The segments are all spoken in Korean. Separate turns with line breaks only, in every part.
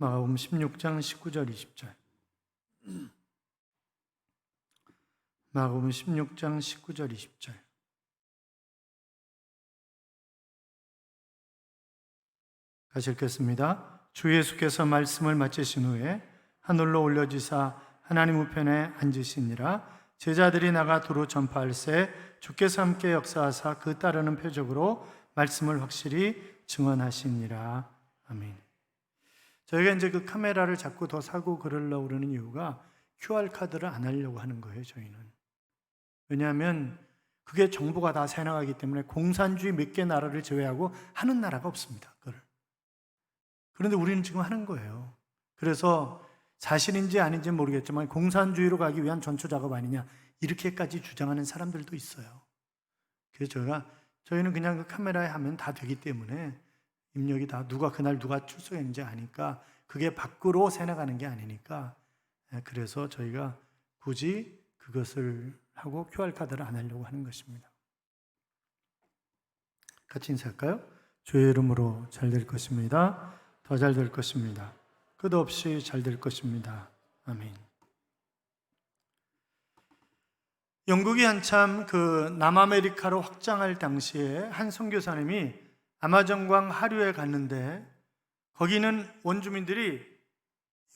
마가복음 16장 19절 20절. 마가복음 16장 19절 20절. 다시 읽겠습니다. 주 예수께서 말씀을 마치신 후에 하늘로 올려지사 하나님 우편에 앉으시니라. 제자들이 나가 두루 전파할새 주께서 함께 역사하사 그 따르는 표적으로 말씀을 확실히 증언하시니라. 아멘. 저희가 이제 그 카메라를 자꾸 더 사고 그러려고 그러는 이유가 QR카드를 안 하려고 하는 거예요, 저희는. 왜냐하면 그게 정보가 다 새나가기 때문에 공산주의 몇 개 나라를 제외하고 하는 나라가 없습니다, 그걸. 그런데 우리는 지금 하는 거예요. 그래서 사실인지 아닌지 모르겠지만 공산주의로 가기 위한 전초 작업 아니냐, 이렇게까지 주장하는 사람들도 있어요. 그래서 저희는 그냥 그 카메라에 하면 다 되기 때문에 입력이 다 그날 누가 출석했는지 아니까, 그게 밖으로 새나가는 게 아니니까, 그래서 저희가 굳이 그것을 하고 QR카드를 안 하려고 하는 것입니다. 같이 인사할까요? 주의 이름으로 잘 될 것입니다. 더 잘 될 것입니다. 끝없이 잘 될 것입니다. 아멘. 영국이 한참 그 남아메리카로 확장할 당시에 한 선교사님이 아마존강 하류에 갔는데, 거기는 원주민들이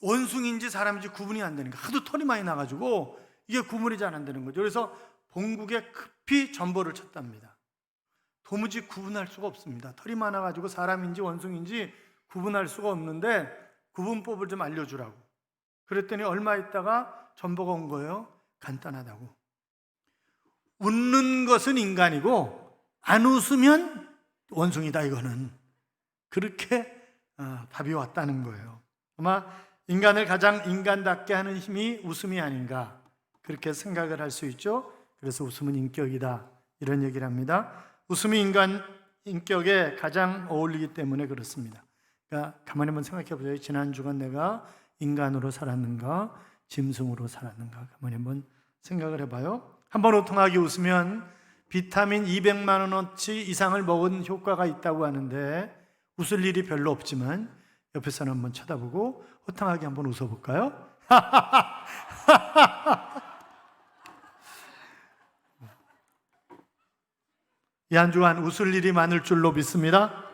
원숭이인지 사람인지 구분이 안 되니까 하도 털이 많이 나가지고 이게 구분이 잘 안 되는 거죠. 그래서 본국에 급히 전보를 쳤답니다. 도무지 구분할 수가 없습니다. 털이 많아가지고 사람인지 원숭이인지 구분할 수가 없는데 구분법을 좀 알려주라고. 그랬더니 얼마 있다가 전보가 온 거예요. 간단하다고. 웃는 것은 인간이고 안 웃으면 원숭이다, 이거는. 그렇게 답이 왔다는 거예요. 아마 인간을 가장 인간답게 하는 힘이 웃음이 아닌가, 그렇게 생각을 할 수 있죠. 그래서 웃음은 인격이다, 이런 얘기를 합니다. 웃음이 인간 인격에 가장 어울리기 때문에 그렇습니다. 그러니까 가만히 한번 생각해 보세요. 지난 주간 내가 인간으로 살았는가, 짐승으로 살았는가, 가만히 한번 생각을 해봐요. 한번 호통하게 웃으면 비타민 200만 원어치 이상을 먹은 효과가 있다고 하는데, 웃을 일이 별로 없지만 옆에 사람 한번 쳐다보고 호탕하게 한번 웃어볼까요? 이 한 주간 웃을 일이 많을 줄로 믿습니다.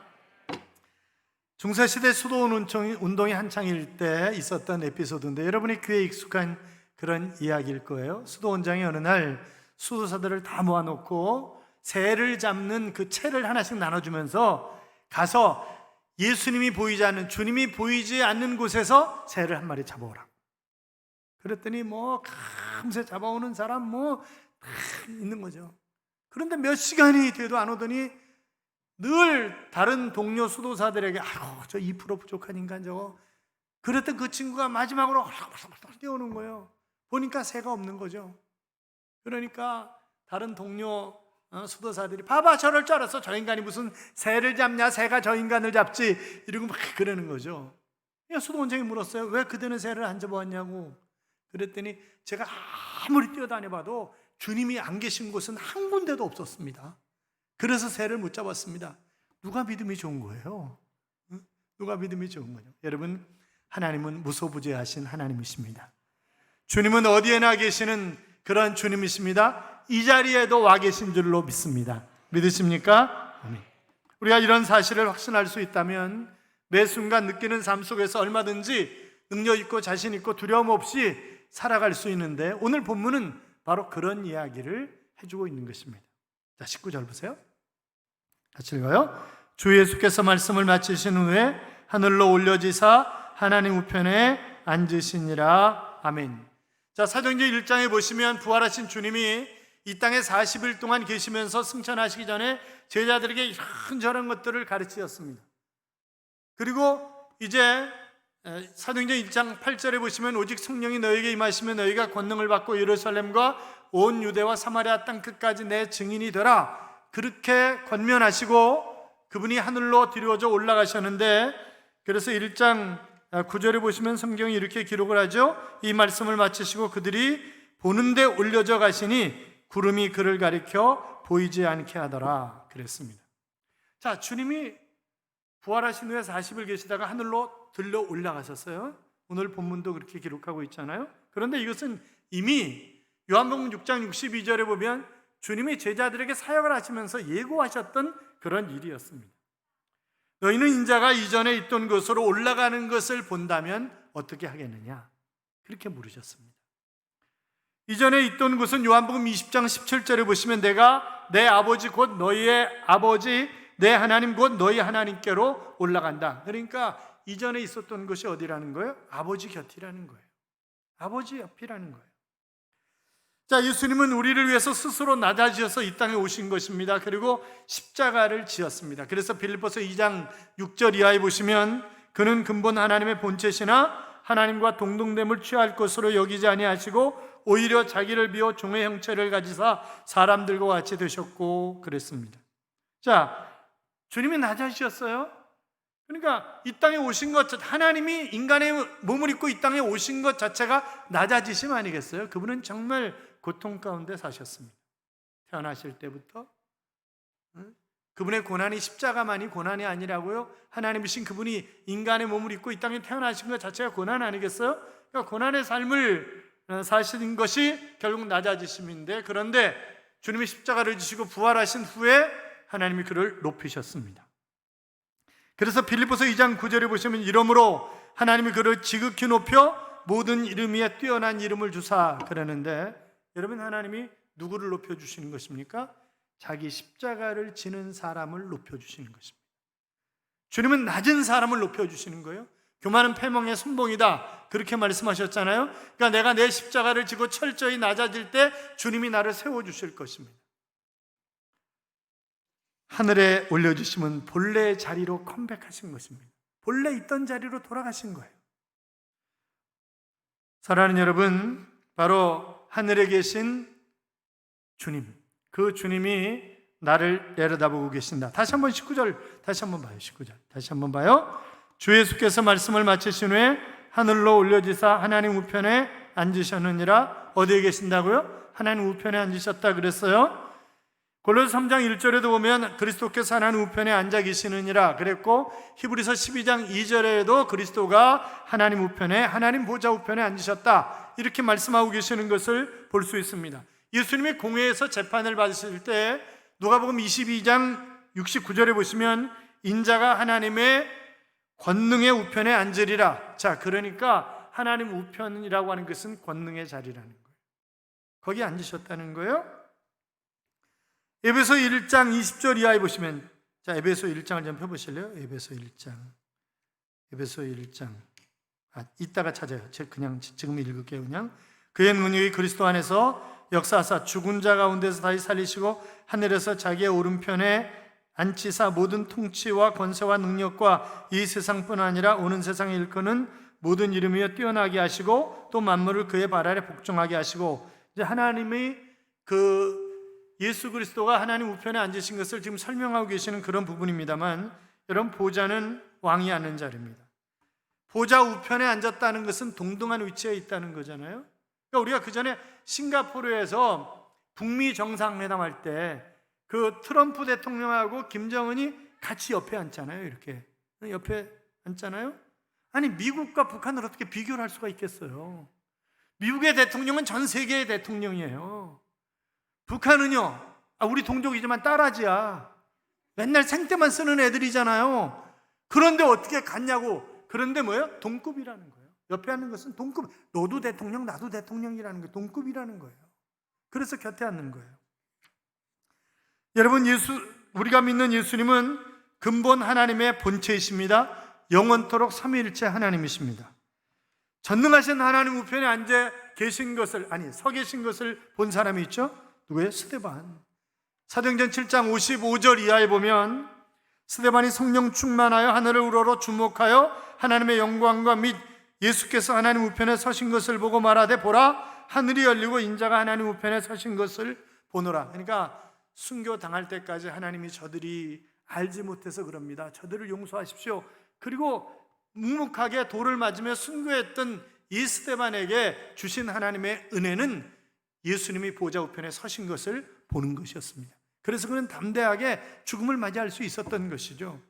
중세시대 수도원 운동이 한창일 때 있었던 에피소드인데, 여러분이 귀에 익숙한 그런 이야기일 거예요. 수도원장이 어느 날 수도사들을 다 모아놓고 새를 잡는 그 채를 하나씩 나눠주면서 가서 예수님이 보이지 않는, 주님이 보이지 않는 곳에서 새를 한 마리 잡아오라. 그랬더니 감새 잡아오는 사람 다 있는 거죠. 그런데 몇 시간이 돼도 안 오더니 늘 다른 동료 수도사들에게 저 2% 부족한 인간 저거. 그랬던 그 친구가 마지막으로 뛰어오는 거예요. 보니까 새가 없는 거죠. 그러니까 다른 동료 수도사들이 봐봐, 저럴 줄 알았어. 저 인간이 무슨 새를 잡냐, 새가 저 인간을 잡지, 이러고 막 그러는 거죠. 수도원장이 물었어요. 왜 그대는 새를 안 잡아왔냐고. 그랬더니 제가 아무리 뛰어다녀봐도 주님이 안 계신 곳은 한 군데도 없었습니다. 그래서 새를 못 잡았습니다. 누가 믿음이 좋은 거예요? 누가 믿음이 좋은 거죠? 여러분, 하나님은 무소부재하신 하나님이십니다. 주님은 어디에나 계시는 그런 주님이십니다. 이 자리에도 와 계신 줄로 믿습니다. 믿으십니까? 아멘. 우리가 이런 사실을 확신할 수 있다면 매 순간 느끼는 삶 속에서 얼마든지 능력 있고 자신 있고 두려움 없이 살아갈 수 있는데, 오늘 본문은 바로 그런 이야기를 해주고 있는 것입니다. 자, 19절 보세요. 같이 읽어요. 주 예수께서 말씀을 마치신 후에 하늘로 올려지사 하나님 우편에 앉으시니라. 아멘. 자, 사도행전 1장에 보시면 부활하신 주님이 이 땅에 40일 동안 계시면서 승천하시기 전에 제자들에게 이런저런 것들을 가르치셨습니다. 그리고 이제 사도행전 1장 8절에 보시면 오직 성령이 너희에게 임하시면 너희가 권능을 받고 예루살렘과 온 유대와 사마리아 땅 끝까지 내 증인이 되라, 그렇게 권면하시고 그분이 하늘로 드리워져 올라가셨는데, 그래서 1장 9절에 보시면 성경이 이렇게 기록을 하죠. 이 말씀을 마치시고 그들이 보는데 올려져 가시니 구름이 그를 가리켜 보이지 않게 하더라, 그랬습니다. 자, 주님이 부활하신 후에 40일 계시다가 하늘로 들러 올라가셨어요. 오늘 본문도 그렇게 기록하고 있잖아요. 그런데 이것은 이미 요한복음 6장 62절에 보면 주님이 제자들에게 사역을 하시면서 예고하셨던 그런 일이었습니다. 너희는 인자가 이전에 있던 곳으로 올라가는 것을 본다면 어떻게 하겠느냐? 그렇게 물으셨습니다. 이전에 있던 곳은 요한복음 20장 17절에 보시면 내가 내 아버지 곧 너희의 아버지 내 하나님 곧 너희 하나님께로 올라간다. 그러니까 이전에 있었던 곳이 어디라는 거예요? 아버지 곁이라는 거예요. 아버지 옆이라는 거예요. 자, 예수님은 우리를 위해서 스스로 낮아지셔서 이 땅에 오신 것입니다. 그리고 십자가를 지었습니다. 그래서 빌립보서 2장 6절 이하에 보시면 그는 근본 하나님의 본체시나 하나님과 동등됨을 취할 것으로 여기지 아니하시고 오히려 자기를 비워 종의 형체를 가지사 사람들과 같이 되셨고 그랬습니다. 자, 주님이 낮아지셨어요. 그러니까 이 땅에 오신 것, 하나님이 인간의 몸을 입고 이 땅에 오신 것 자체가 낮아지심 아니겠어요? 그분은 정말 고통 가운데 사셨습니다. 태어나실 때부터. 그분의 고난이 십자가만이 고난이 아니라고요? 하나님이신 그분이 인간의 몸을 입고 이 땅에 태어나신 것 자체가 고난 아니겠어요? 그러니까 고난의 삶을 사신 것이 결국 낮아지심인데, 그런데 주님이 십자가를 지시고 부활하신 후에 하나님이 그를 높이셨습니다. 그래서 빌립보서 2장 9절에 보시면 이러므로 하나님이 그를 지극히 높여 모든 이름 위에 뛰어난 이름을 주사 그러는데, 여러분, 하나님이 누구를 높여주시는 것입니까? 자기 십자가를 지는 사람을 높여주시는 것입니다. 주님은 낮은 사람을 높여주시는 거예요. 교만은 패망의 선봉이다, 그렇게 말씀하셨잖아요. 그러니까 내가 내 십자가를 지고 철저히 낮아질 때 주님이 나를 세워주실 것입니다. 하늘에 올려주시면 본래의 자리로 컴백하신 것입니다. 본래 있던 자리로 돌아가신 거예요. 사랑하는 여러분, 바로 하늘에 계신 주님, 그 주님이 나를 내려다보고 계신다. 다시 한번 19절 다시 한번 봐요. 19절 다시 한번 봐요. 주 예수께서 말씀을 마치신 후에 하늘로 올려지사 하나님 우편에 앉으셨느니라. 어디에 계신다고요? 하나님 우편에 앉으셨다 그랬어요. 골로새 3장 1절에도 보면 그리스도께서 하나님 우편에 앉아 계시느니라 그랬고, 히브리서 12장 2절에도 그리스도가 하나님 우편에, 하나님 보좌 우편에 앉으셨다, 이렇게 말씀하고 계시는 것을 볼 수 있습니다. 예수님이 공회에서 재판을 받으실 때 누가복음 22장 69절에 보시면 인자가 하나님의 권능의 우편에 앉으리라. 자, 그러니까 하나님 우편이라고 하는 것은 권능의 자리라는 거예요. 거기 앉으셨다는 거예요. 에베소 1장 20절 이하에 보시면, 자, 에베소 1장을 좀 펴보실래요? 에베소 1장. 이따가 찾아요. 그냥 지금 읽을게요. 그냥 그의 능력이 그리스도 안에서 역사하사 죽은 자 가운데서 다시 살리시고 하늘에서 자기의 오른편에 앉히사 모든 통치와 권세와 능력과 이 세상뿐 아니라 오는 세상에 일컫는 모든 이름 위에 뛰어나게 하시고 또 만물을 그의 발 아래 복종하게 하시고, 이제 하나님이 예수 그리스도가 하나님 우편에 앉으신 것을 지금 설명하고 계시는 그런 부분입니다만, 여러분, 보좌는 왕이 앉는 자리입니다. 보좌 우편에 앉았다는 것은 동등한 위치에 있다는 거잖아요. 그러니까 우리가 그 전에 싱가포르에서 북미 정상회담 할 때 그 트럼프 대통령하고 김정은이 같이 옆에 앉잖아요. 이렇게 옆에 앉잖아요. 아니, 미국과 북한을 어떻게 비교를 할 수가 있겠어요? 미국의 대통령은 전 세계의 대통령이에요. 북한은요, 우리 동족이지만 딸아지야. 맨날 생떼만 쓰는 애들이잖아요. 그런데 어떻게 갔냐고. 그런데 뭐예요? 동급이라는 거예요. 옆에 앉는 것은 동급. 너도 대통령, 나도 대통령이라는 거예요. 동급이라는 거예요. 그래서 곁에 앉는 거예요. 여러분, 우리가 믿는 예수님은 근본 하나님의 본체이십니다. 영원토록 삼위일체 하나님이십니다. 전능하신 하나님 우편에 앉아 계신 것을, 서 계신 것을 본 사람이 있죠? 누구예요? 스데반. 사도행전 7장 55절 이하에 보면 스데반이 성령 충만하여 하늘을 우러러 주목하여 하나님의 영광과 및 예수께서 하나님 우편에 서신 것을 보고 말하되 보라, 하늘이 열리고 인자가 하나님 우편에 서신 것을 보노라. 그러니까 순교 당할 때까지 하나님이 저들이 알지 못해서 그럽니다. 저들을 용서하십시오. 그리고 묵묵하게 돌을 맞으며 순교했던 이 스데반에게 주신 하나님의 은혜는 예수님이 보좌 우편에 서신 것을 보는 것이었습니다. 그래서 그는 담대하게 죽음을 맞이할 수 있었던 것이죠.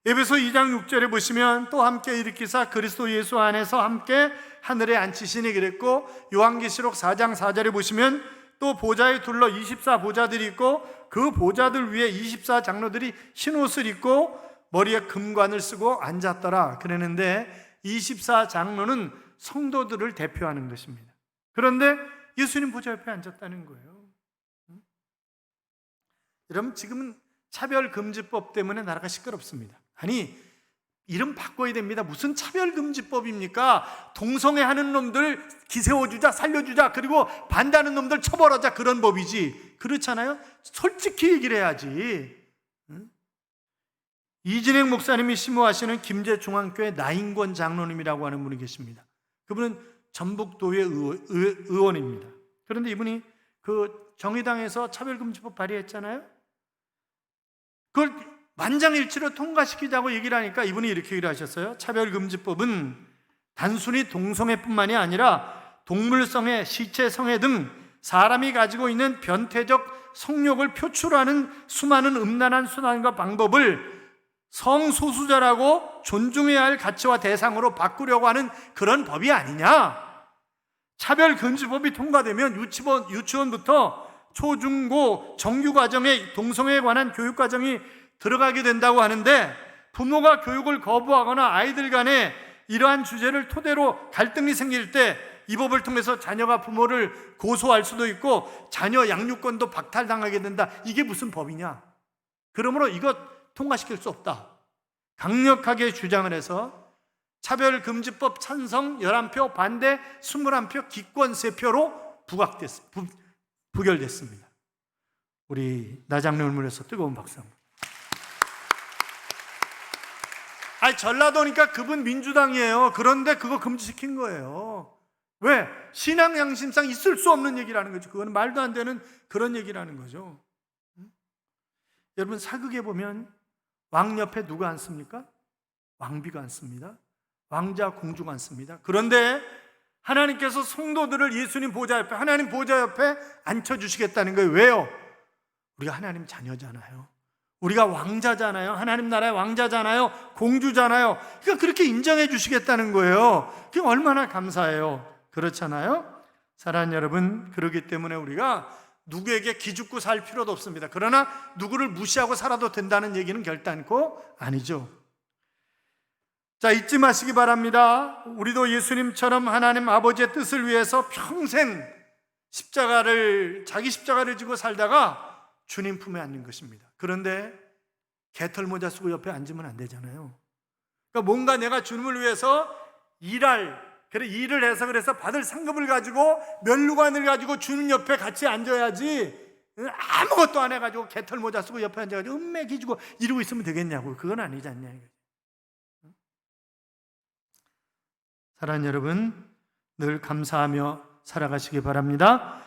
에베소 2장 6절에 보시면 또 함께 일으키사 그리스도 예수 안에서 함께 하늘에 앉히시니 그랬고, 요한계시록 4장 4절에 보시면 또 보좌에 둘러 24 보좌들이 있고 그 보좌들 위에 24 장로들이 흰 옷을 입고 머리에 금관을 쓰고 앉았더라 그러는데, 24 장로는 성도들을 대표하는 것입니다. 그런데 예수님 보좌 옆에 앉았다는 거예요. 여러분, 지금은 차별금지법 때문에 나라가 시끄럽습니다. 아니, 이름 바꿔야 됩니다. 무슨 차별금지법입니까? 동성애하는 놈들 기세워주자, 살려주자, 그리고 반대하는 놈들 처벌하자, 그런 법이지. 그렇잖아요? 솔직히 얘기를 해야지. 이진행 목사님이 심호하시는 김제중앙교회 나인권 장로님이라고 하는 분이 계십니다. 그분은 전북도의 의원입니다. 그런데 이분이 그 정의당에서 차별금지법 발의했잖아요. 그걸 만장일치로 통과시키자고 얘기를 하니까 이분이 이렇게 얘기를 하셨어요. 차별금지법은 단순히 동성애뿐만이 아니라 동물성애, 시체성애 등 사람이 가지고 있는 변태적 성욕을 표출하는 수많은 음란한 수단과 방법을 성소수자라고 존중해야 할 가치와 대상으로 바꾸려고 하는 그런 법이 아니냐. 차별금지법이 통과되면 유치원부터 초중고 정규과정에 동성애에 관한 교육과정이 들어가게 된다고 하는데, 부모가 교육을 거부하거나 아이들 간에 이러한 주제를 토대로 갈등이 생길 때 이 법을 통해서 자녀가 부모를 고소할 수도 있고 자녀 양육권도 박탈당하게 된다. 이게 무슨 법이냐. 그러므로 이것 통과시킬 수 없다. 강력하게 주장을 해서 차별금지법 찬성 11표, 반대 21표, 기권 3표로 부결됐습니다. 우리 나장로를 위해서 뜨거운 박수 한번. 전라도니까 그분 민주당이에요. 그런데 그거 금지시킨 거예요. 왜? 신앙 양심상 있을 수 없는 얘기라는 거죠. 그건 말도 안 되는 그런 얘기라는 거죠. 여러분, 사극에 보면 왕 옆에 누가 앉습니까? 왕비가 앉습니다. 왕자, 공주가 앉습니다. 그런데 하나님께서 성도들을 예수님 보좌 옆에, 하나님 보좌 옆에 앉혀주시겠다는 거예요. 왜요? 우리가 하나님 자녀잖아요. 우리가 왕자잖아요. 하나님 나라의 왕자잖아요. 공주잖아요. 그러니까 그렇게 인정해 주시겠다는 거예요. 그게 얼마나 감사해요. 그렇잖아요? 사랑하는 여러분, 그렇기 때문에 우리가 누구에게 기죽고 살 필요도 없습니다. 그러나 누구를 무시하고 살아도 된다는 얘기는 결단코 아니죠. 자, 잊지 마시기 바랍니다. 우리도 예수님처럼 하나님 아버지의 뜻을 위해서 평생 자기 십자가를 지고 살다가 주님 품에 앉는 것입니다. 그런데 개털 모자 쓰고 옆에 앉으면 안 되잖아요. 그러니까 뭔가 내가 주님을 위해서 일을 해서 그래서 받을 상급을 가지고 면류관을 가지고 주님 옆에 같이 앉아야지, 아무것도 안 해가지고 개털 모자 쓰고 옆에 앉아가지고 음매 기주고 이러고 있으면 되겠냐고. 그건 아니지 않냐. 사랑하는 여러분, 늘 감사하며 살아가시기 바랍니다.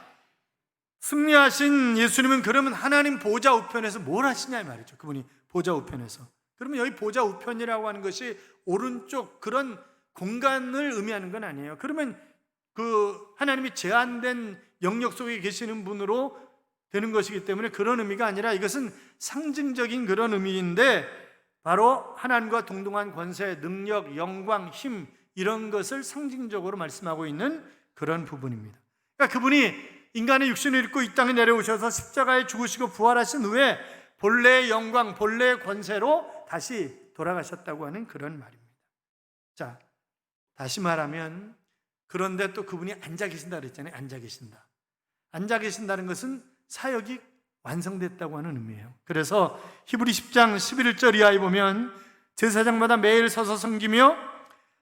승리하신 예수님은 그러면 하나님 보좌 우편에서 뭘 하시냐 이 말이죠. 그분이 보좌 우편에서. 그러면 여기 보좌 우편이라고 하는 것이 오른쪽 그런 공간을 의미하는 건 아니에요. 그러면 그 하나님이 제한된 영역 속에 계시는 분으로 되는 것이기 때문에 그런 의미가 아니라 이것은 상징적인 그런 의미인데, 바로 하나님과 동등한 권세, 능력, 영광, 힘, 이런 것을 상징적으로 말씀하고 있는 그런 부분입니다. 그러니까 그분이 인간의 육신을 입고 이 땅에 내려오셔서 십자가에 죽으시고 부활하신 후에 본래의 영광, 본래의 권세로 다시 돌아가셨다고 하는 그런 말입니다. 자, 다시 말하면, 그런데 또 그분이 앉아 계신다 그랬잖아요. 앉아 계신다. 앉아 계신다는 것은 사역이 완성됐다고 하는 의미예요. 그래서 히브리 10장 11절 이하에 보면 제사장마다 매일 서서 섬기며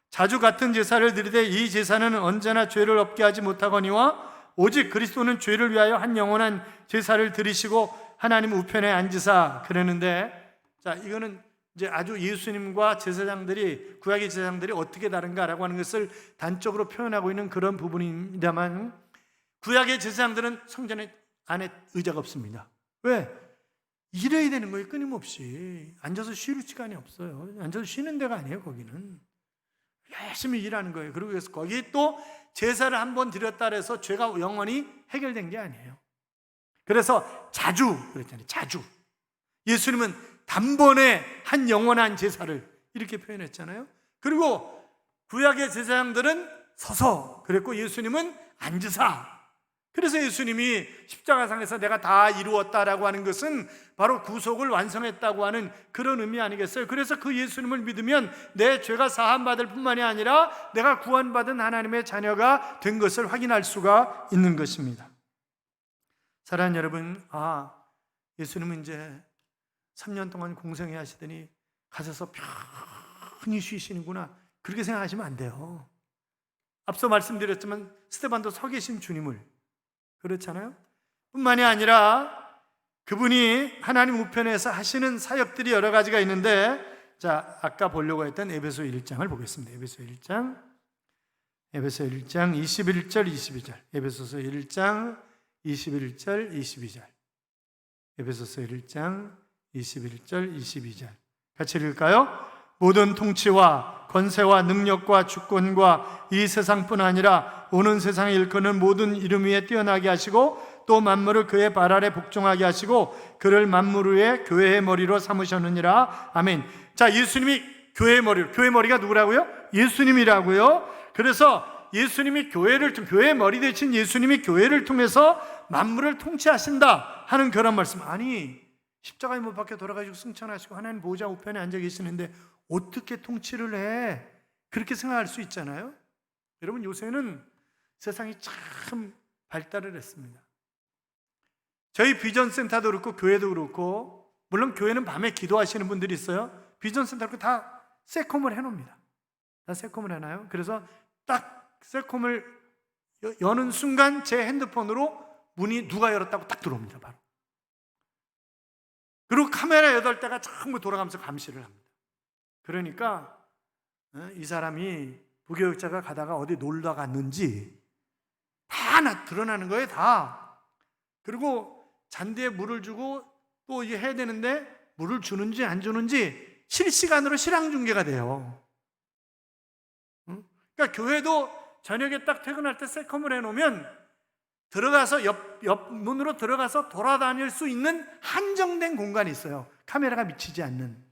자주 같은 제사를 드리되 이 제사는 언제나 죄를 없게 하지 못하거니와 오직 그리스도는 죄를 위하여 한 영원한 제사를 드리시고 하나님 우편에 앉으사, 그러는데, 자, 이거는 이제 아주 예수님과 제사장들이, 구약의 제사장들이 어떻게 다른가라고 하는 것을 단적으로 표현하고 있는 그런 부분입니다만, 구약의 제사장들은 성전 안에 의자가 없습니다. 왜? 일해야 되는 거예요. 끊임없이. 앉아서 쉴 시간이 없어요. 앉아서 쉬는 데가 아니에요. 거기는 열심히 일하는 거예요. 그리고 그래서 거기 또 제사를 한번 드렸다 해서 죄가 영원히 해결된 게 아니에요. 그래서 자주 그랬잖아요. 자주. 예수님은 단번에 한 영원한 제사를 이렇게 표현했잖아요. 그리고 구약의 제사장들은 서서 그랬고 예수님은 앉으사. 그래서 예수님이 십자가상에서 내가 다 이루었다라고 하는 것은 바로 구속을 완성했다고 하는 그런 의미 아니겠어요? 그래서 그 예수님을 믿으면 내 죄가 사함받을 뿐만이 아니라 내가 구원받은 하나님의 자녀가 된 것을 확인할 수가 있는 것입니다. 사랑하는 여러분, 예수님은 이제 3년 동안 공생애 하시더니 가셔서 편히 쉬시는구나, 그렇게 생각하시면 안 돼요. 앞서 말씀드렸지만 스데반도 서 계신 주님을, 그렇잖아요? 뿐만이 아니라 그분이 하나님 우편에서 하시는 사역들이 여러 가지가 있는데, 자, 아까 보려고 했던 에베소 1장을 보겠습니다. 에베소 1장 21절 22절. 에베소서 1장 21절 22절. 에베소서 1장 21절 22절. 같이 읽을까요? 모든 통치와 권세와 능력과 주권과 이 세상뿐 아니라 오는 세상에 일컫는 모든 이름 위에 뛰어나게 하시고 또 만물을 그의 발 아래 복종하게 하시고 그를 만물 위에 교회의 머리로 삼으셨느니라. 아멘. 자, 예수님이 교회의 머리가 누구라고요? 예수님이라고요. 그래서 예수님이 교회의 머리 되신 예수님이 교회를 통해서 만물을 통치하신다 하는 그런 말씀. 아니, 십자가에 못 박혀 돌아가시고 승천하시고 하나님 보좌 우편에 앉아 계시는데 어떻게 통치를 해? 그렇게 생각할 수 있잖아요. 여러분, 요새는 세상이 참 발달을 했습니다. 저희 비전센터도 그렇고 교회도 그렇고, 물론 교회는 밤에 기도하시는 분들이 있어요. 비전센터도 다 세콤을 해놓습니다. 다 세콤을 해놔요. 그래서 딱 세콤을 여는 순간 제 핸드폰으로 문이 누가 열었다고 딱 들어옵니다. 바로. 그리고 카메라 8대가 전부 돌아가면서 감시를 합니다. 그러니까 이 사람이 부교육자가 가다가 어디 놀다 갔는지 다 드러나는 거예요. 다. 그리고 잔디에 물을 주고 또 이게 해야 되는데 물을 주는지 안 주는지 실시간으로 실황 중계가 돼요. 그러니까 교회도 저녁에 딱 퇴근할 때 세컴을 해놓으면 들어가서 옆 문으로 들어가서 돌아다닐 수 있는 한정된 공간이 있어요. 카메라가 미치지 않는.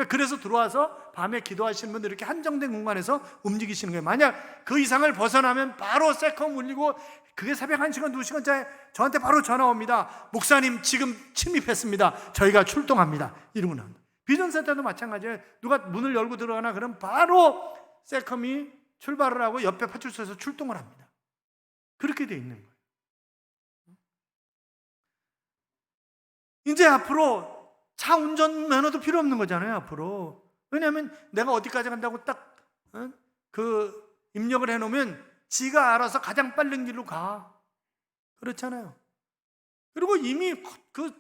그래서 들어와서 밤에 기도하시는 분들 이렇게 한정된 공간에서 움직이시는 거예요. 만약 그 이상을 벗어나면 바로 세컴 울리고, 그게 새벽 1시간, 2시간째 저한테 바로 전화 옵니다. 목사님, 지금 침입했습니다. 저희가 출동합니다. 이러고 나옵니다. 비전센터도 마찬가지예요. 누가 문을 열고 들어가나 그럼 바로 세컴이 출발을 하고 옆에 파출소에서 출동을 합니다. 그렇게 돼 있는 거예요. 이제 앞으로 차 운전면허도 필요 없는 거잖아요, 앞으로. 왜냐하면 내가 어디까지 간다고 딱 입력을 해놓으면 지가 알아서 가장 빠른 길로 가. 그렇잖아요. 그리고 이미 그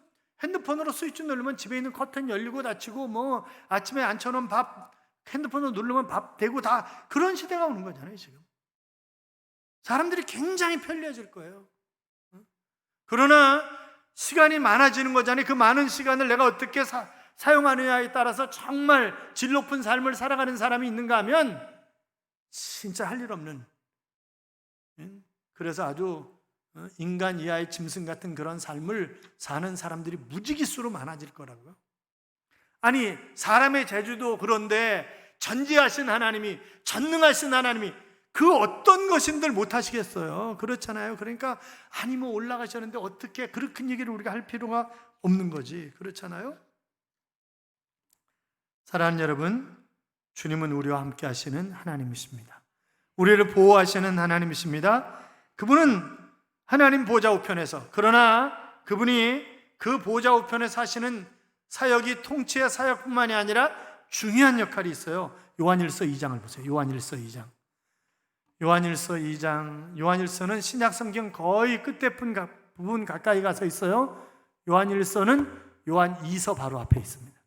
핸드폰으로 스위치 누르면 집에 있는 커튼 열리고 닫히고, 뭐 아침에 앉혀놓은 밥 핸드폰으로 누르면 밥 되고, 다 그런 시대가 오는 거잖아요, 지금. 사람들이 굉장히 편리해질 거예요. 그러나 시간이 많아지는 거잖아요. 그 많은 시간을 내가 어떻게 사용하느냐에 따라서 정말 질 높은 삶을 살아가는 사람이 있는가 하면 진짜 할 일 없는, 그래서 아주 인간 이하의 짐승 같은 그런 삶을 사는 사람들이 무지기수로 많아질 거라고요. 아니, 사람의 재주도 그런데 전지하신 하나님이, 전능하신 하나님이 그 어떤 것인들 못하시겠어요? 그렇잖아요. 그러니까 아니 뭐 올라가셨는데 어떻게, 그렇게 얘기를 우리가 할 필요가 없는 거지. 그렇잖아요. 사랑하는 여러분, 주님은 우리와 함께 하시는 하나님이십니다. 우리를 보호하시는 하나님이십니다. 그분은 하나님 보좌 우편에서, 그러나 그분이 그 보좌 우편에서 하시는 사역이 통치의 사역뿐만이 아니라 중요한 역할이 있어요. 요한일서 2장을 보세요. 요한일서 2장. 요한일서는 신약 성경 거의 끝에 부분 가까이 가서 있어요. 요한일서는 요한 2서 바로 앞에 있습니다.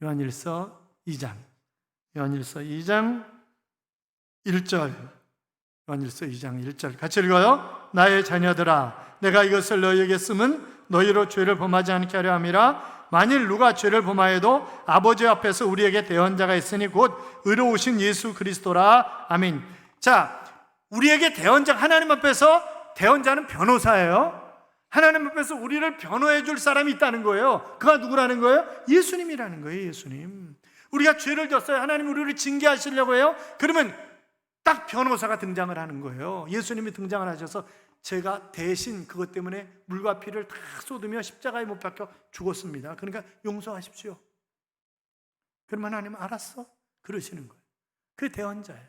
요한일서 2장 1절. 요한일서 2장 1절 같이 읽어요. 나의 자녀들아, 내가 이것을 너희에게 쓰면 너희로 죄를 범하지 않게 하려 함이라. 만일 누가 죄를 범하여도 아버지 앞에서 우리에게 대언자가 있으니 곧 의로우신 예수 그리스도라. 아멘. 자, 우리에게 대언자, 하나님 앞에서 대언자는 변호사예요. 하나님 앞에서 우리를 변호해 줄 사람이 있다는 거예요. 그가 누구라는 거예요? 예수님이라는 거예요. 예수님. 우리가 죄를 졌어요. 하나님 우리를 징계하시려고 해요. 그러면 딱 변호사가 등장을 하는 거예요. 예수님이 등장을 하셔서 제가 대신 그것 때문에 물과 피를 다 쏟으며 십자가에 못 박혀 죽었습니다. 그러니까 용서하십시오. 그러면 하나님은 알았어? 그러시는 거예요. 그게 대언자예요.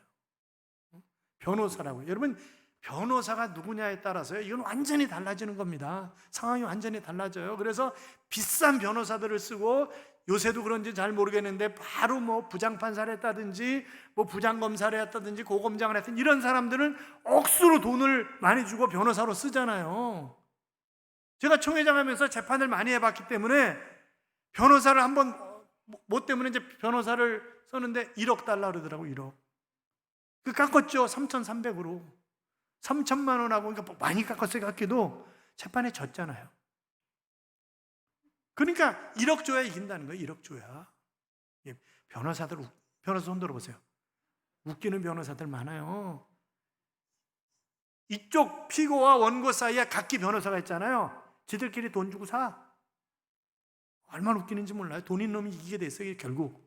변호사라고요. 여러분, 변호사가 누구냐에 따라서요, 이건 완전히 달라지는 겁니다. 상황이 완전히 달라져요. 그래서 비싼 변호사들을 쓰고, 요새도 그런지 잘 모르겠는데 바로 뭐 부장판사를 했다든지 뭐 부장검사를 했다든지 고검장을 했든 이런 사람들은 억수로 돈을 많이 주고 변호사로 쓰잖아요. 제가 총회장 하면서 재판을 많이 해봤기 때문에 변호사를 한번 뭐 때문에 이제 변호사를 썼는데 1억 달러 그러더라고. 1억. 그 깎았죠. 3,300으로 3천만 원하고. 그러니까 많이 깎았어요. 깎기도 재판에 졌잖아요. 그러니까 1억 줘야 이긴다는 거예요. 1억 줘야. 변호사 손 들어보세요. 웃기는 변호사들 많아요. 이쪽 피고와 원고 사이에 각기 변호사가 있잖아요. 지들끼리 돈 주고 사. 얼마나 웃기는지 몰라요. 돈 있는 놈이 이기게 됐어요. 결국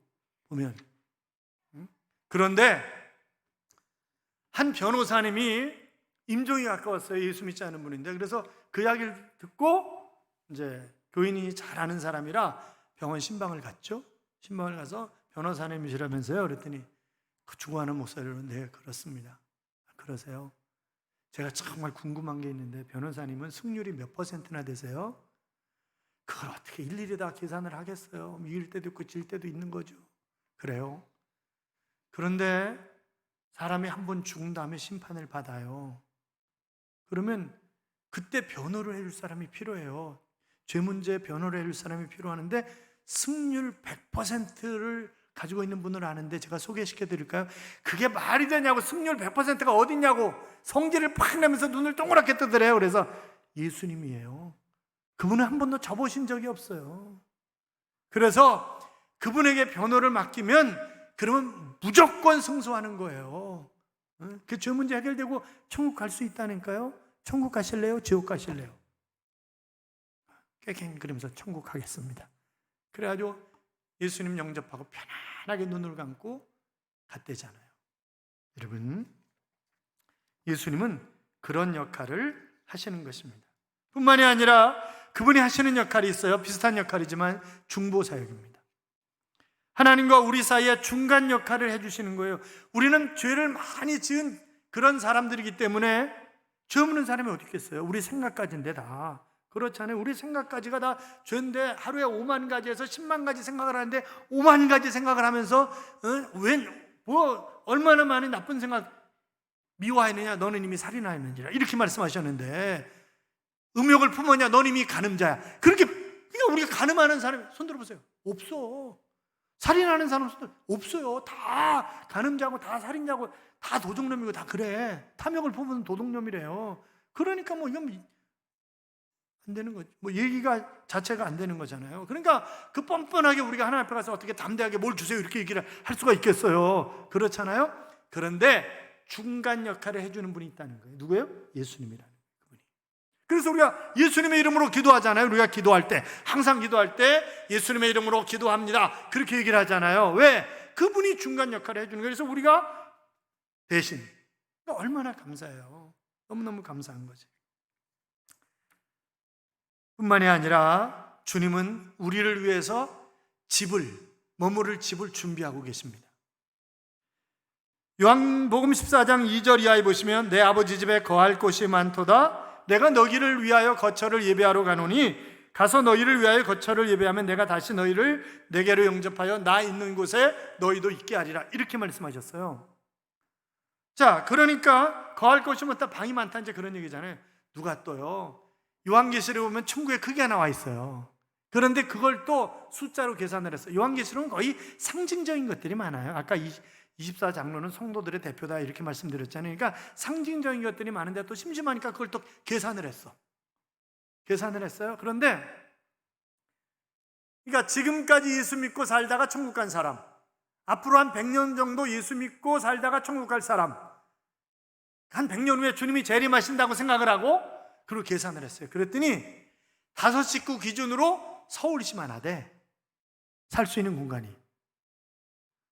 보면. 그런데 한 변호사님이 임종이 가까웠어요. 예수 믿지 않은 분인데. 그래서 그 이야기를 듣고 이제 교인이 잘 아는 사람이라 병원 신방을 갔죠. 신방을 가서 변호사님이시라면서요. 그랬더니 그 죽어가는 목소리로 네, 그렇습니다. 그러세요. 제가 정말 궁금한 게 있는데 변호사님은 승률이 몇 %나 되세요? 그걸 어떻게 일일이 다 계산을 하겠어요? 이길 때도 있고 질 때도 있는 거죠. 그래요. 그런데 사람이 한 번 죽은 다음에 심판을 받아요. 그러면 그때 변호를 해줄 사람이 필요해요. 죄 문제 변호를 해줄 사람이 필요하는데 승률 100%를 가지고 있는 분을 아는데 제가 소개시켜 드릴까요? 그게 말이 되냐고. 승률 100%가 어딨냐고. 성질을 팍 내면서 눈을 동그랗게 뜨더래요. 그래서 예수님이에요. 그분은 한 번도 져보신 적이 없어요. 그래서 그분에게 변호를 맡기면 그러면 무조건 승소하는 거예요. 그 죄 문제 해결되고 천국 갈 수 있다니까요. 천국 가실래요? 지옥 가실래요? 깨갱그러면서 천국 가겠습니다. 그래가지고 예수님 영접하고 편안하게 눈을 감고 갔대잖아요. 여러분, 예수님은 그런 역할을 하시는 것입니다. 뿐만이 아니라 그분이 하시는 역할이 있어요. 비슷한 역할이지만 중보사역입니다. 하나님과 우리 사이에 중간 역할을 해주시는 거예요. 우리는 죄를 많이 지은 그런 사람들이기 때문에 죄 없는 사람이 어디 있겠어요? 우리 생각까지인데 다 그렇잖아요. 우리 생각까지가 다 죄인데 하루에 5만 가지에서 10만 가지 생각을 하는데 5만 가지 생각을 하면서 얼마나 많은 나쁜 생각 미워하느냐? 너는 이미 살인하였느니라 이렇게 말씀하셨는데 음욕을 품었냐? 너는 이미 간음자야. 그러니까 우리가 간음하는 사람이 손 들어보세요. 없어. 살인하는 사람 손 없어요. 다 간음자고 다 살인자고 다 도둑놈이고 다 그래. 탐욕을 품은 도둑놈이래요. 그러니까 뭐 이건 안 되는 거죠. 뭐 얘기가 자체가 안 되는 거잖아요. 그러니까 그 뻔뻔하게 우리가 하나님 앞에 가서 어떻게 담대하게 뭘 주세요 이렇게 얘기를 할 수가 있겠어요. 그렇잖아요. 그런데 중간 역할을 해주는 분이 있다는 거예요. 누구예요? 예수님이라는 그분이. 그래서 우리가 예수님의 이름으로 기도하잖아요. 우리가 기도할 때 항상 기도할 때 예수님의 이름으로 기도합니다. 그렇게 얘기를 하잖아요. 왜? 그분이 중간 역할을 해주는 거예요. 그래서 우리가 대신 얼마나 감사해요. 너무너무 감사한 거지. 뿐만이 아니라 주님은 우리를 위해서 머무를 집을 준비하고 계십니다. 요한복음 14장 2절 이하에 보시면 내 아버지 집에 거할 곳이 많도다. 내가 너희를 위하여 거처를 예배하러 가노니 가서 너희를 위하여 거처를 예배하면 내가 다시 너희를 내게로 영접하여 나 있는 곳에 너희도 있게 하리라. 이렇게 말씀하셨어요. 자, 그러니까 거할 곳이 많다, 방이 많다 이제 그런 얘기잖아요. 누가 또요? 요한계시록에 보면 천국에 크게 나와 있어요. 그런데 그걸 또 숫자로 계산을 했어요. 요한계시록은 거의 상징적인 것들이 많아요. 아까 24장로는 성도들의 대표다 이렇게 말씀드렸잖아요. 그러니까 상징적인 것들이 많은데 또 심심하니까 그걸 또 계산을 했어요. 그런데 그러니까 지금까지 예수 믿고 살다가 천국 간 사람, 앞으로 한 100년 정도 예수 믿고 살다가 천국 갈 사람, 한 100년 후에 주님이 재림하신다고 생각을 하고 그리고 계산을 했어요. 그랬더니 5식구 기준으로 서울시만 하되 살 수 있는 공간이.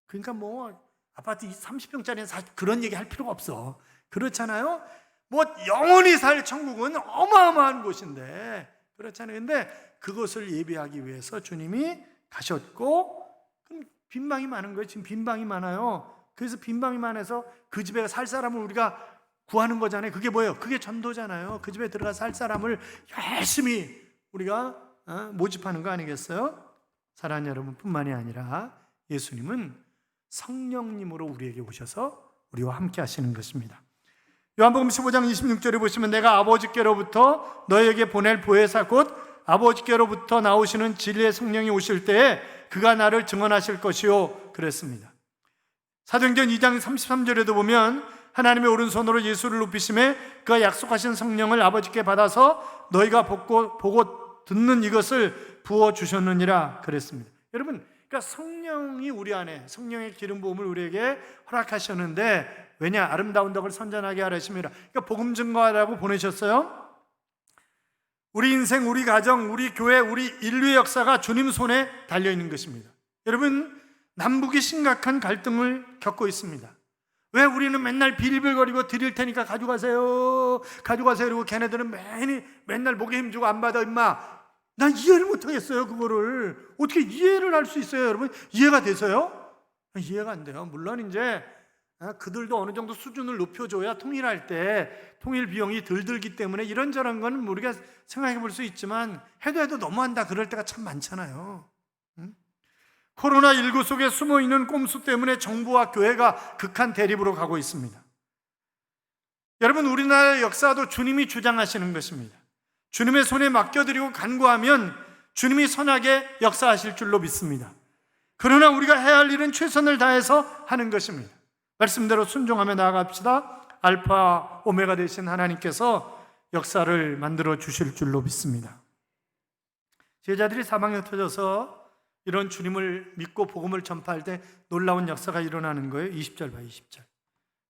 그러니까 뭐 아파트 30평짜리는 그런 얘기 할 필요가 없어. 그렇잖아요. 뭐 영원히 살 천국은 어마어마한 곳인데, 그렇잖아요. 근데 그것을 예비하기 위해서 주님이 가셨고, 그럼 빈방이 많은 거예요. 지금 빈방이 많아요. 그래서 빈방이 많아서 그 집에 살 사람을 우리가 구하는 거잖아요. 그게 뭐예요? 그게 전도잖아요. 그 집에 들어가 살 사람을 열심히 우리가 모집하는 거 아니겠어요? 사랑하는 여러분뿐만이 아니라 예수님은 성령님으로 우리에게 오셔서 우리와 함께 하시는 것입니다. 요한복음 15장 26절에 보시면 내가 아버지께로부터 너에게 보낼 보혜사 곧 아버지께로부터 나오시는 진리의 성령이 오실 때에 그가 나를 증언하실 것이요 그랬습니다. 사도행전 2장 33절에도 보면 하나님의 오른손으로 예수를 높이심에 그가 약속하신 성령을 아버지께 받아서 너희가 보고 듣는 이것을 부어주셨느니라 그랬습니다. 여러분, 그러니까 성령이 우리 안에, 성령의 기름 부음을 우리에게 허락하셨는데, 왜냐? 아름다운 덕을 선전하게 하심이라. 그러니까 복음 증거하라고 보내셨어요. 우리 인생, 우리 가정, 우리 교회, 우리 인류의 역사가 주님 손에 달려있는 것입니다. 여러분, 남북이 심각한 갈등을 겪고 있습니다. 왜 우리는 맨날 빌빌거리고 드릴 테니까 가져가세요 그리고 걔네들은 맨날 목에 힘주고 안 받아 임마. 난 이해를 못하겠어요. 그거를 어떻게 이해를 할 수 있어요? 여러분, 이해가 돼서요? 이해가 안 돼요. 물론 이제 그들도 어느 정도 수준을 높여줘야 통일할 때 통일 비용이 덜 들기 때문에 이런저런 건 우리가 생각해 볼 수 있지만 해도 너무한다 그럴 때가 참 많잖아요. 코로나19 속에 숨어있는 꼼수 때문에 정부와 교회가 극한 대립으로 가고 있습니다. 여러분, 우리나라의 역사도 주님이 주장하시는 것입니다. 주님의 손에 맡겨드리고 간구하면 주님이 선하게 역사하실 줄로 믿습니다. 그러나 우리가 해야 할 일은 최선을 다해서 하는 것입니다. 말씀대로 순종하며 나아갑시다. 알파 오메가 되신 하나님께서 역사를 만들어 주실 줄로 믿습니다. 제자들이 사방에 흩어져서 이런 주님을 믿고 복음을 전파할 때 놀라운 역사가 일어나는 거예요. 20절 봐요. 20절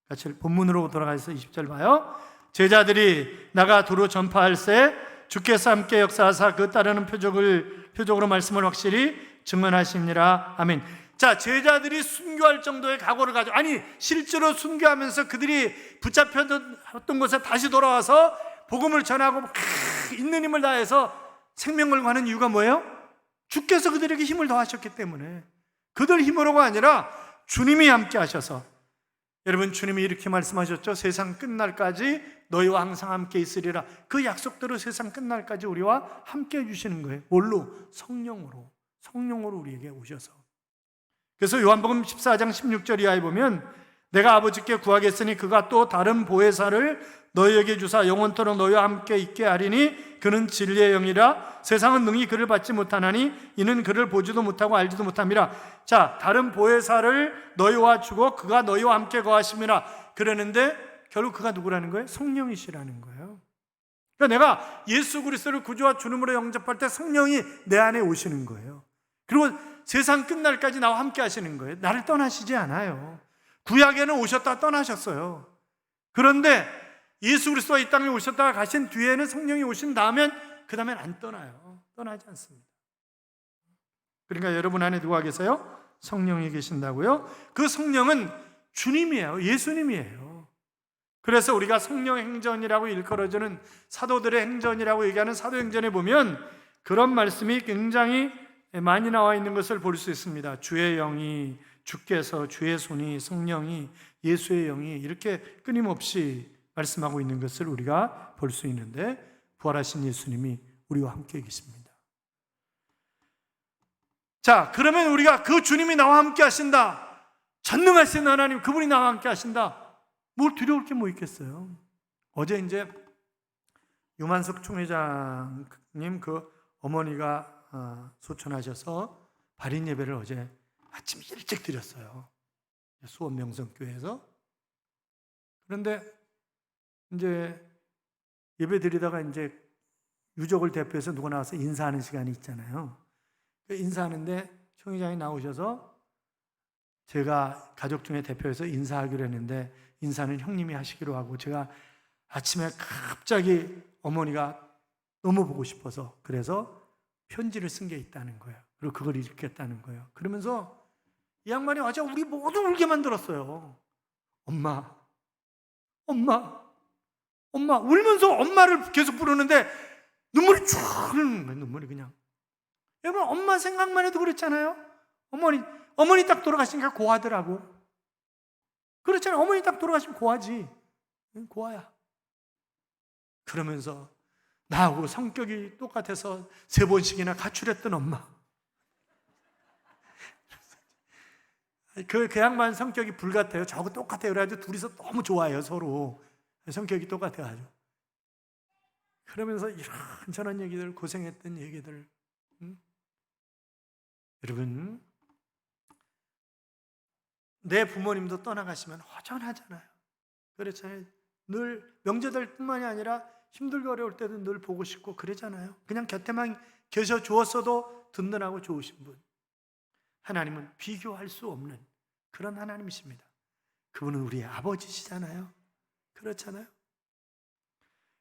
같이 본문으로 돌아가서 20절 봐요. 제자들이 나가 도로 전파할 때 주께서 함께 역사하사 그 따르는 표적으로 말씀을 확실히 증언하시니라. 아멘. 자, 제자들이 순교할 정도의 각오를 가지고, 아니 실제로 순교하면서 그들이 붙잡혔던 곳에 다시 돌아와서 복음을 전하고 있는 힘을 다해서 생명을 거는 이유가 뭐예요? 주께서 그들에게 힘을 더하셨기 때문에. 그들 힘으로가 아니라 주님이 함께 하셔서. 여러분, 주님이 이렇게 말씀하셨죠. 세상 끝날까지 너희와 항상 함께 있으리라. 그 약속대로 세상 끝날까지 우리와 함께 해주시는 거예요. 뭘로? 성령으로 우리에게 오셔서. 그래서 요한복음 14장 16절 이하에 보면 내가 아버지께 구하겠으니 그가 또 다른 보혜사를 너희에게 주사 영원토록 너희와 함께 있게 하리니 그는 진리의 영이라. 세상은 능히 그를 받지 못하나니 이는 그를 보지도 못하고 알지도 못함이라. 자, 다른 보혜사를 너희와 주고 그가 너희와 함께 거하심이라 그러는데 결국 그가 누구라는 거예요? 성령이시라는 거예요. 그러니까 내가 예수 그리스도를 구주와 주님으로 영접할 때 성령이 내 안에 오시는 거예요. 그리고 세상 끝날까지 나와 함께 하시는 거예요. 나를 떠나시지 않아요. 구약에는 오셨다가 떠나셨어요. 그런데 예수 그리스도가 이 땅에 오셨다가 가신 뒤에는 성령이 오신 다음엔 그 다음엔 안 떠나요. 떠나지 않습니다. 그러니까 여러분 안에 누가 계세요? 성령이 계신다고요? 그 성령은 주님이에요. 예수님이에요. 그래서 우리가 성령 행전이라고 일컬어주는 사도들의 행전이라고 얘기하는 사도행전에 보면 그런 말씀이 굉장히 많이 나와 있는 것을 볼 수 있습니다. 주의 영이, 주께서, 주의 손이, 성령이, 예수의 영이 이렇게 끊임없이 말씀하고 있는 것을 우리가 볼 수 있는데 부활하신 예수님이 우리와 함께 계십니다. 자, 그러면 우리가 그 주님이 나와 함께 하신다. 전능하신 하나님, 그분이 나와 함께 하신다. 뭘 두려울 게 뭐 있겠어요? 어제 이제 유만석 총회장님 그 어머니가 소천하셔서 발인 예배를 어제 아침 일찍 드렸어요. 수원 명성교회에서. 그런데 이제 예배 드리다가 이제 유족을 대표해서 누가 나와서 인사하는 시간이 있잖아요. 인사하는데 총회장이 나오셔서 제가 가족 중에 대표해서 인사하기로 했는데 인사는 형님이 하시기로 하고 제가 아침에 갑자기 어머니가 너무 보고 싶어서 그래서 편지를 쓴 게 있다는 거예요. 그리고 그걸 읽겠다는 거예요. 그러면서 이 양반이 와서 우리 모두 울게 만들었어요. 엄마, 엄마, 엄마. 울면서 엄마를 계속 부르는데 눈물이 쭉 흐르는 거예요. 눈물이 그냥. 여러분, 엄마 생각만 해도 그렇잖아요. 어머니 딱 돌아가시니까 고하더라고. 그렇잖아요. 어머니 딱 돌아가시면 고하지. 고아야. 그러면서 나하고 성격이 똑같아서 3번씩이나 가출했던 엄마. 그 양반 성격이 불같아요. 저하고 똑같아요. 그래가지고 둘이서 너무 좋아해요, 서로. 성격이 똑같아가지고. 그러면서 이런저런 얘기들, 고생했던 얘기들. 여러분, 내 부모님도 떠나가시면 허전하잖아요. 그렇잖아요. 늘 명절들 뿐만이 아니라 힘들고 어려울 때도 늘 보고 싶고 그러잖아요. 그냥 곁에만 계셔 주었어도 든든하고 좋으신 분. 하나님은 비교할 수 없는 그런 하나님이십니다. 그분은 우리의 아버지시잖아요. 그렇잖아요.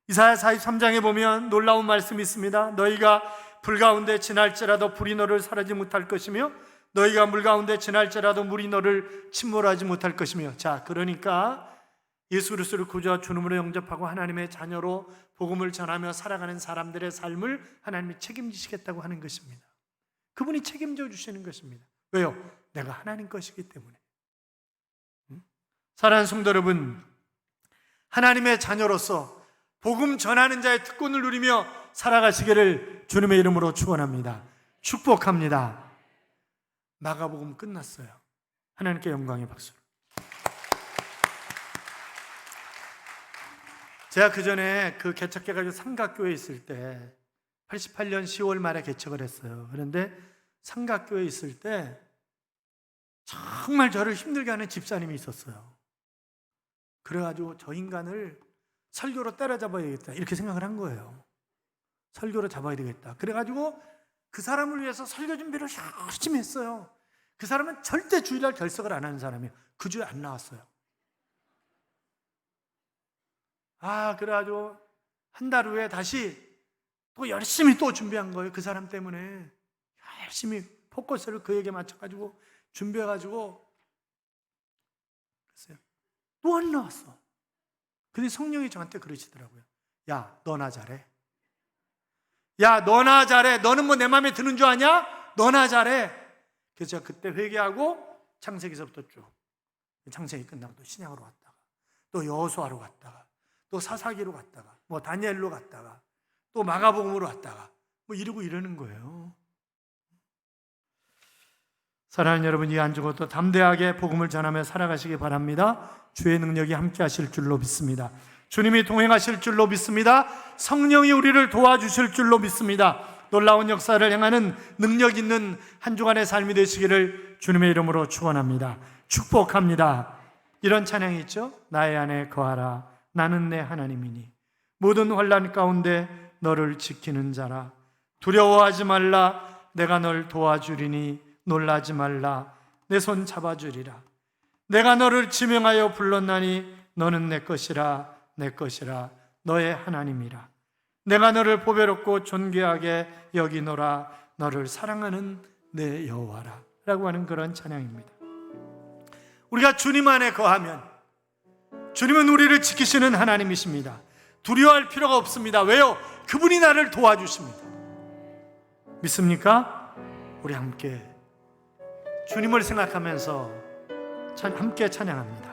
이사야 43장에 보면 놀라운 말씀이 있습니다. 너희가 불 가운데 지날지라도 불이 너를 사르지 못할 것이며 너희가 물 가운데 지날지라도 물이 너를 침몰하지 못할 것이며. 자, 그러니까 예수 그리스도를 구주와 주님으로 영접하고 하나님의 자녀로 복음을 전하며 살아가는 사람들의 삶을 하나님이 책임지시겠다고 하는 것입니다. 그분이 책임져 주시는 것입니다. 왜요? 내가 하나님 것이기 때문에. 사랑하는 성도 여러분, 하나님의 자녀로서 복음 전하는 자의 특권을 누리며 살아가시기를 주님의 이름으로 축원합니다. 축복합니다. 마가복음 끝났어요. 하나님께 영광의 박수. 제가 그 전에 그 개척해가지고 삼각교회에 있을 때 88년 10월 말에 개척을 했어요. 그런데 삼각교회에 있을 때 정말 저를 힘들게 하는 집사님이 있었어요. 그래가지고 저 인간을 설교로 때려잡아야 되겠다 이렇게 생각을 한 거예요. 설교로 잡아야 되겠다. 그래가지고 그 사람을 위해서 설교 준비를 열심히 했어요. 그 사람은 절대 주일날 결석을 안 하는 사람이에요. 그 주에 안 나왔어요. 그래가지고 한 달 후에 다시 또 열심히 또 준비한 거예요. 그 사람 때문에 열심히 포커스를 그에게 맞춰가지고 준비해가지고 또 안 나왔어. 근데 성령이 저한테 그러시더라고요. 야, 너나 잘해. 야, 너나 잘해. 너는 뭐 내 마음에 드는 줄 아냐? 너나 잘해. 그래서 제가 그때 회개하고 창세기서부터 쭉, 창세기 끝나고 또 신약으로 갔다가 또 여호수아로 갔다가 또 사사기로 갔다가 뭐 다니엘로 갔다가 또 마가복음으로 갔다가 뭐 이러고 이러는 거예요. 사랑하는 여러분, 이 한 주간도 담대하게 복음을 전하며 살아가시기 바랍니다. 주의 능력이 함께 하실 줄로 믿습니다. 주님이 동행하실 줄로 믿습니다. 성령이 우리를 도와주실 줄로 믿습니다. 놀라운 역사를 행하는 능력 있는 한 주간의 삶이 되시기를 주님의 이름으로 축원합니다. 축복합니다. 이런 찬양이 있죠. 나의 안에 거하라. 나는 내 하나님이니 모든 환난 가운데 너를 지키는 자라. 두려워하지 말라. 내가 널 도와주리니 놀라지 말라. 내 손 잡아주리라. 내가 너를 지명하여 불렀나니 너는 내 것이라. 내 것이라. 너의 하나님이라. 내가 너를 보배롭고 존귀하게 여기노라. 너를 사랑하는 내 여호와라 라고 하는 그런 찬양입니다. 우리가 주님 안에 거하면 주님은 우리를 지키시는 하나님이십니다. 두려워할 필요가 없습니다. 왜요? 그분이 나를 도와주십니다. 믿습니까? 우리 함께 주님을 생각하면서 함께 찬양합니다.